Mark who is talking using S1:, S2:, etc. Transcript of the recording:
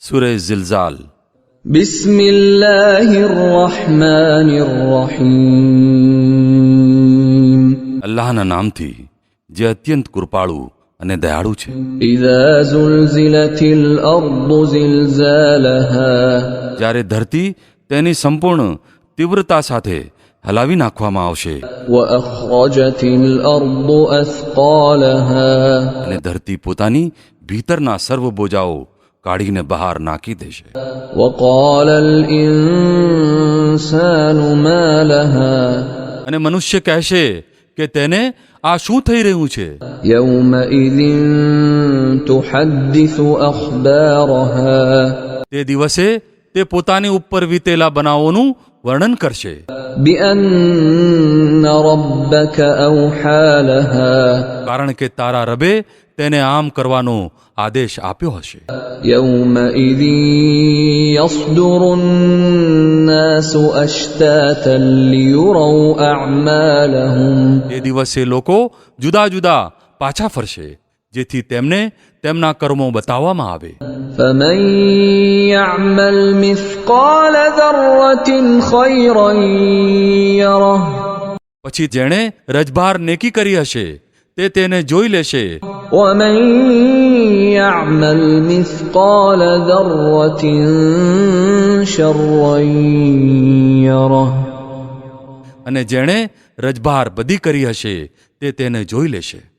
S1: સૂરે ઝિલઝાલ.
S2: બિસ્મિલ્લાહિર્રહમાનિર્રહીમ.
S1: અલ્લાહના નામથી જે અત્યંત કૃપાળુ અને દયાળુ છે.
S2: ઇઝા ઝુલઝિલતિલ અર્દુ ઝિલઝાલહા.
S1: જ્યારે ધરતી તેની સંપૂર્ણ તીવ્રતા સાથે હલાવી નાખવામાં આવશે
S2: વઅખ્રજતિલ અર્દુ અસ્કાલહા.
S1: અને ધરતી પોતાની ભીતરના સર્વ બોજાઓ કાઢીને બહાર નાખી દેશે.
S2: વકાલલ ઇન્સાનુ મા લહા.
S1: અને મનુષ્ય કહેશે કે તેને આ શું થઈ રહ્યું છે.
S2: યૌમઇઝિન તુહદ્દિસુ અખબારહા.
S1: તે દિવસે તે પોતાની ઉપર વીતેલા બનાવોનું વર્ણન કરશે.
S2: બિઅન્ન રબ્બક ઔહા લહા.
S1: કારણ કે તારા રબે તેને આમ કરવાનો આદેશ આપ્યો હશે.
S2: યૌમઇઝિન યસ્દુરુ અન્નાસુ અશ્તાતન લિયુરૌ અዕમાલહુમ.
S1: તે દિવસે લોકો જુદા જુદા પાછા ફરશે જેથી તેમને તેમના કર્મો બતાવવામાં આવે.
S2: ફમન યઅમલ મિસ્કાલ દર્રતિન ખૈરન યરહ.
S1: પછી જેણે રજભાર નેકી કરી હશે તે તેને જોઈ લેશે.
S2: વમન યઅમલ મિસ્કાલ દર્રતિન શર્રન યરહ.
S1: અને જેણે રજભાર બધી કરી હશે તે તેને જોઈ લેશે.